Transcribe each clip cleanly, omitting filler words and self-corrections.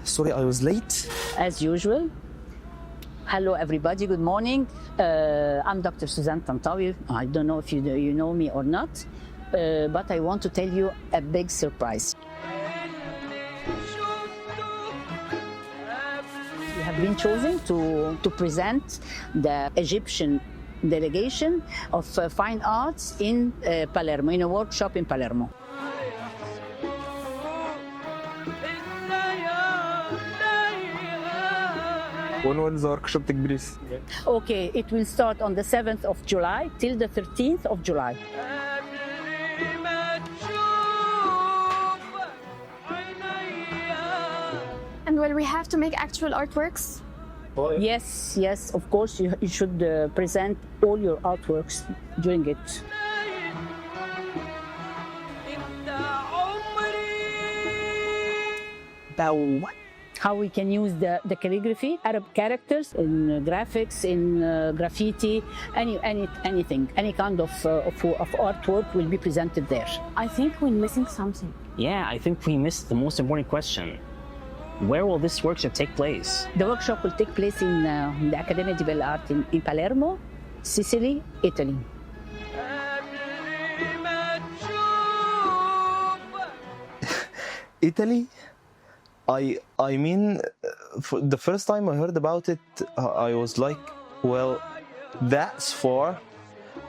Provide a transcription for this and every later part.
Sorry I was late. As usual. Hello everybody, good morning. I'm Dr. Suzanne Tantawi. I don't know if you know me or not, but I want to tell you a big surprise. We have been chosen to present the Egyptian delegation of fine arts in Palermo, in a workshop in Palermo. When will the workshop take place? Okay, it will start on the 7th of July till the 13th of July. And will we have to make actual artworks? Yes, of course, you should present all your artworks during it. About what? How we can use the calligraphy, Arab characters, in graphics, in graffiti, anything, any kind of artwork will be presented there. I think we're missing something. Yeah, I think we missed the most important question. Where will this workshop take place? The workshop will take place in the Accademia di Belle Arti in Palermo, Sicily, Italy. Italy? I mean, the first time I heard about it, I was like, well, that's far.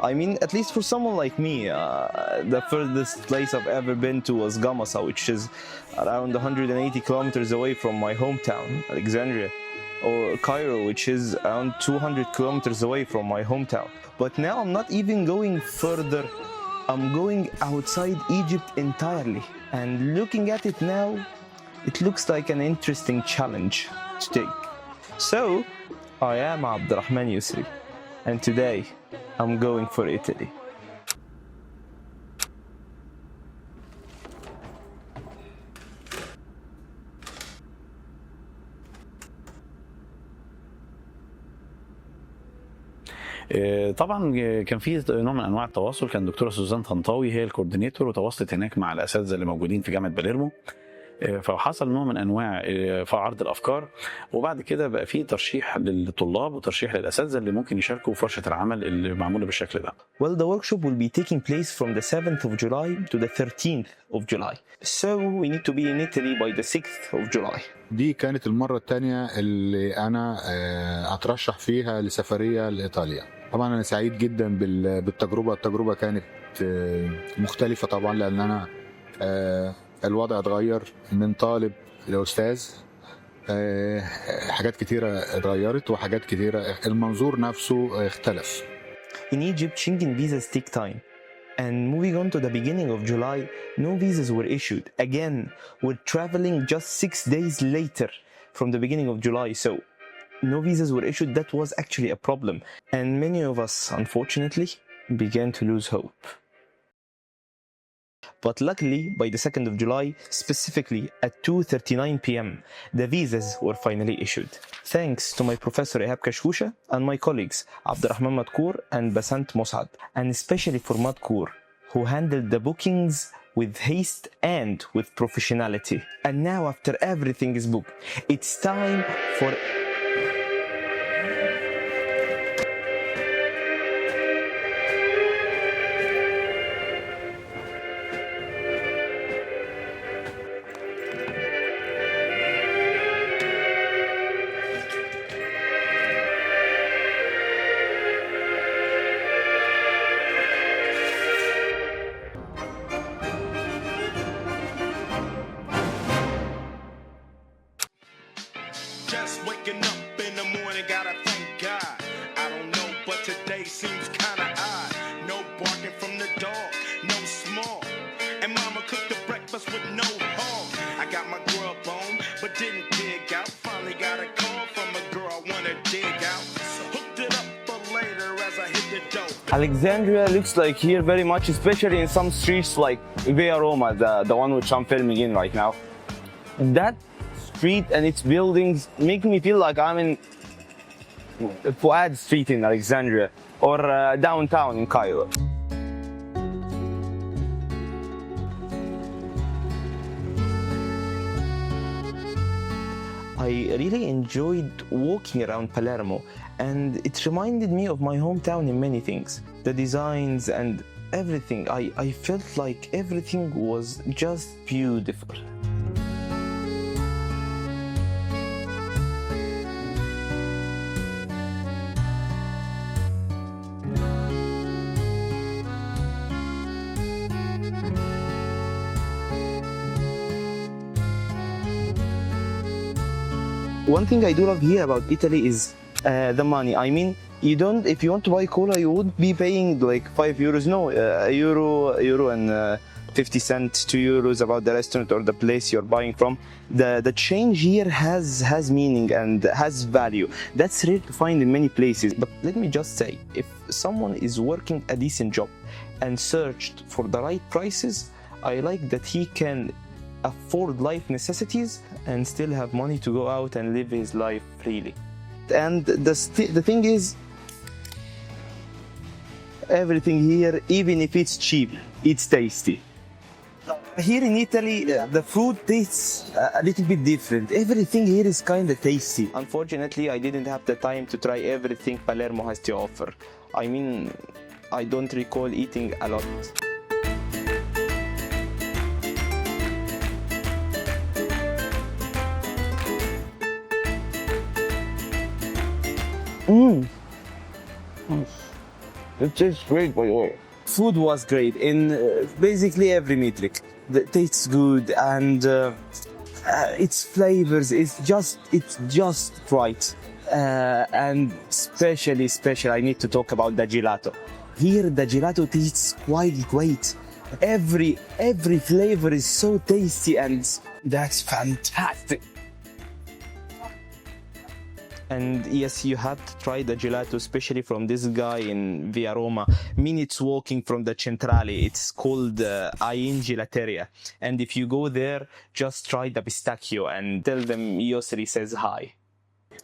I mean, at least for someone like me, the furthest place I've ever been to was Gamasa, which is around 180 kilometers away from my hometown, Alexandria, or Cairo, which is around 200 kilometers away from my hometown. But now I'm not even going further. I'm going outside Egypt entirely. And looking at it now, it looks like an interesting challenge to take. So, I am Abdurrahman Yusri, and today I'm going for Italy. طبعا كان في نوع من انواع التواصل. كان دكتوره سوزان طنطاوي هي الكوردينيتور، وتواصلت هناك مع الاساتذه اللي موجودين في جامعه باليرمو، فحصل نوع من انواع عرض الافكار، وبعد كده بقى في ترشيح للطلاب وترشيح للاساتذه اللي ممكن يشاركوا في ورشه العمل اللي معموله بالشكل ده. Well, the workshop will be taking place from the 7th of July to the 13th of July. So we need to be in Italy by the 6th of July. دي كانت المرة الثانية اللي أنا أترشح فيها لسفرية لإيطاليا. طبعا أنا سعيد جدا بالتجربة. التجربة كانت مختلفة طبعا، لأن أنا الوضع اتغير من طالب لأستاذ. حاجات كتيرة اتغيرت وحاجات كتيرة المنظور نفسه اختلف. In Egypt, Schengen visas take time. And moving on to the beginning of July, no visas were issued. Again, we're traveling just 6 days later from the beginning of July. So no visas were issued. That was actually a problem. And many of us, unfortunately, began to lose hope. But luckily, by the 2nd of July, specifically at 2:39 p.m., the visas were finally issued. Thanks to my professor Ehab Kashkusha and my colleagues Abdurrahman Madkour and Basant Mosad, and especially for Madkour, who handled the bookings with haste and with professionality. And now, after everything is booked, it's time for Just waking up in the morning, gotta thank God. I don't know, but today seems kinda odd. No barking from the dog, no small. And mama cooked the breakfast with no hog. I got my grub on, but didn't dig out. Finally got a call from a girl I wanna dig out. So hooked it up for later as I hit the dope. Alexandria looks like here very much, especially in some streets like Via Roma, the one which I'm filming in right now. That street and its buildings make me feel like I'm in Fuad Street in Alexandria or downtown in Cairo. I really enjoyed walking around Palermo, and it reminded me of my hometown in many things. The designs and everything, I felt like everything was just beautiful. One thing I do love here about Italy is the money. I mean, you don't. If you want to buy cola, you would be paying like €5. No, euro and 50 cents, €2 about the restaurant or the place you're buying from. The change here has meaning and has value. That's rare to find in many places. But let me just say, if someone is working a decent job and searched for the right prices, I like that he can afford life necessities and still have money to go out and live his life freely. And the thing is, everything here, even if it's cheap, it's tasty. Here in Italy, the food tastes a little bit different. Everything here is kind of tasty. Unfortunately, I didn't have the time to try everything Palermo has to offer. I mean, I don't recall eating a lot. It tastes great, by the way. Food was great in basically every metric. It tastes good, and its flavors it's just right. And especially, I need to talk about the gelato. Here, the gelato tastes quite great. Every flavor is so tasty, and that's fantastic. And yes, you have to try the gelato, especially from this guy in Via Roma, minutes walking from the Centrale. It's called Ain Gelateria. And if you go there, just try the pistachio and tell them Yosri says hi.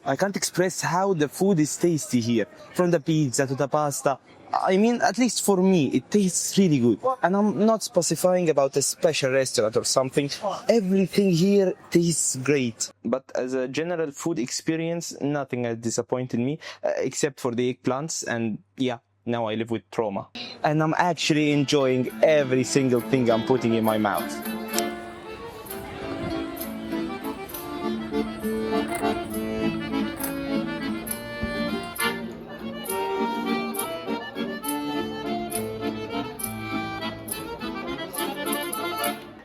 I can't express how the food is tasty here. From the pizza to the pasta. I mean, at least for me, it tastes really good. And I'm not specifying about a special restaurant or something. Everything here tastes great. But as a general food experience, nothing has disappointed me, except for the eggplants. And yeah, now I live with trauma. And I'm actually enjoying every single thing I'm putting in my mouth.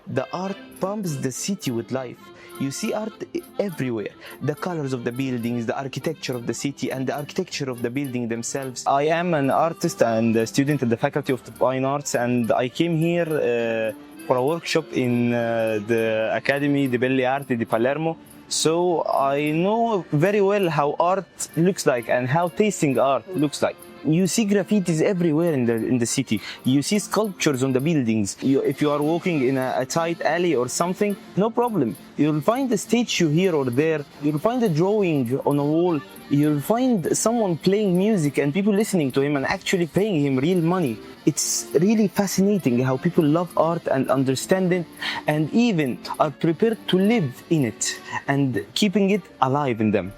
The art pumps the city with life. You see art everywhere. The colors of the buildings, the architecture of the city, and the architecture of the building themselves. I am an artist and a student at the Faculty of Fine Arts, and I came here for a workshop in the Academy di Belle Arti di Palermo. So I know very well how art looks like and how tasting art looks like. You see graffitis everywhere in the city. You see sculptures on the buildings. If you are walking in a tight alley or something, no problem. You'll find a statue here or there. You'll find a drawing on a wall. You'll find someone playing music and people listening to him and actually paying him real money. It's really fascinating how people love art and understand it and even are prepared to live in it and keeping it alive in them.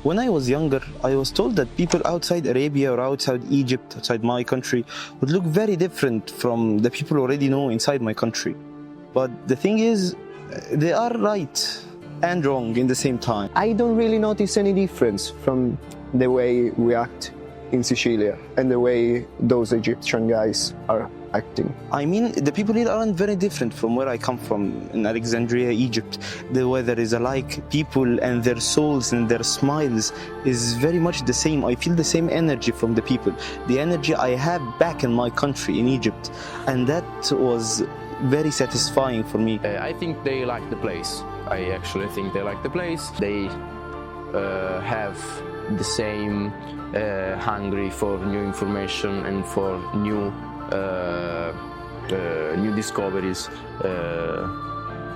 When I was younger, I was told that people outside Arabia or outside Egypt, outside my country, would look very different from the people already know inside my country. But the thing is, they are right and wrong in the same time. I don't really notice any difference from the way we act in Sicily and the way those Egyptian guys are acting. I mean, the people here aren't very different from where I come from in Alexandria, Egypt. The weather is alike. People and their souls and their smiles is very much the same. I feel the same energy from the people. The energy I have back in my country, in Egypt. And that was very satisfying for me. I think they like the place. I actually think they like the place. They have the same hungry for new information and for new discoveries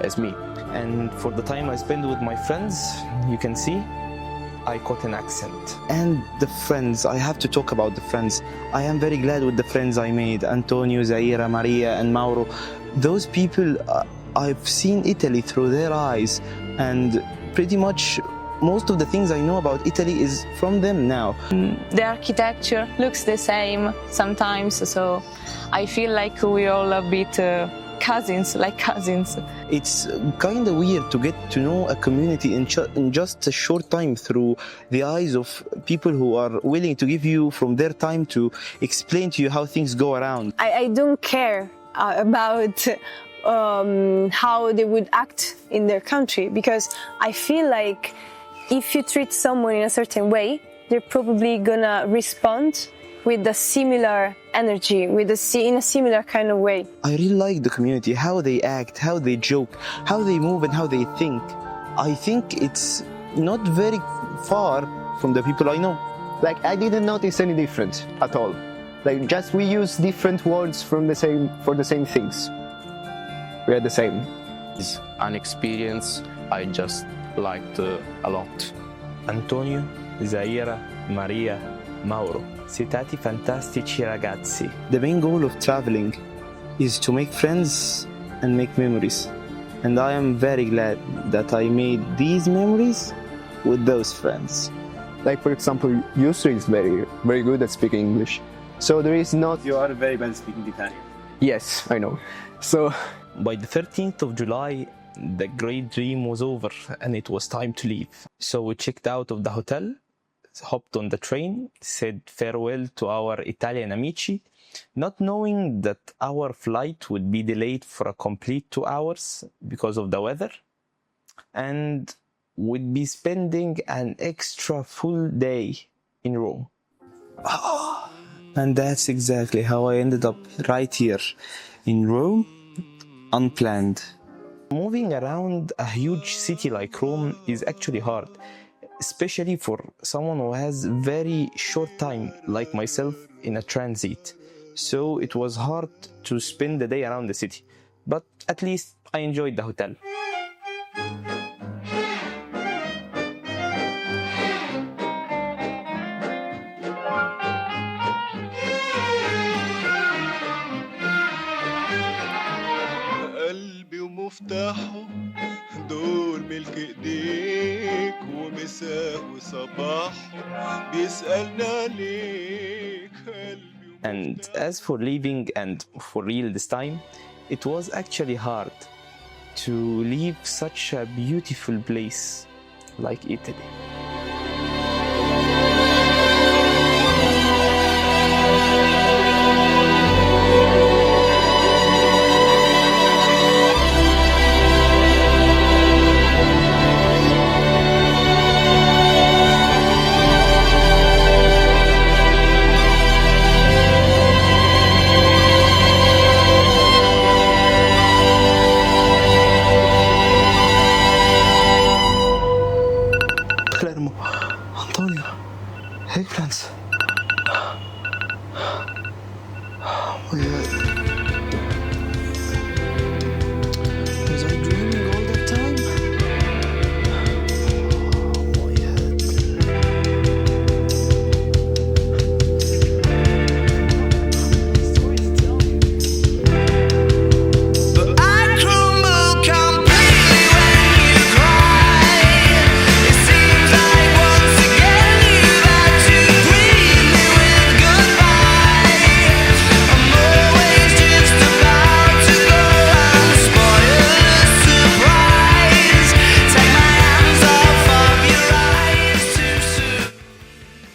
as me. And for the time I spend with my friends, you can see I caught an accent. And the friends, I have to talk about the friends. I am very glad with the friends I made, Antonio, Zaira, Maria, and Mauro. Those people, I've seen Italy through their eyes, and pretty much most of the things I know about Italy is from them now. The architecture looks the same sometimes, so I feel like we're all a bit cousins, like cousins. It's kind of weird to get to know a community in just a short time through the eyes of people who are willing to give you from their time to explain to you how things go around. I don't care about how they would act in their country, because I feel like if you treat someone in a certain way, they're probably gonna respond with a similar energy, in a similar kind of way. I really like the community, how they act, how they joke, how they move, and how they think. I think it's not very far from the people I know. Like, I didn't notice any difference at all. Like, just we use different words for the same things. We are the same. It's an experience I just liked a lot. Antonio, Zaira, Maria, Mauro. Siete fantastici ragazzi. The main goal of traveling is to make friends and make memories. And I am very glad that I made these memories with those friends. Like, for example, Yusri is very, very good at speaking English. So there is not... You are very bad speaking Italian. Yes, I know. So... By the 13th of July, the great dream was over and it was time to leave. So we checked out of the hotel, hopped on the train, said farewell to our Italian amici, not knowing that our flight would be delayed for a complete 2 hours because of the weather, and we'd be spending an extra full day in Rome. And that's exactly how I ended up right here in Rome, unplanned. Moving around a huge city like Rome is actually hard, especially for someone who has very short time, like myself, in a transit. So it was hard to spend the day around the city, but at least I enjoyed the hotel. قلبي ومفتاحه دول ملك ايديك ومساه وصباحه بيسألنا ليك قلبي. And as for leaving, and for real this time, it was actually hard to leave such a beautiful place like Italy. Palermo, Antonio, eggplants. Oh my God.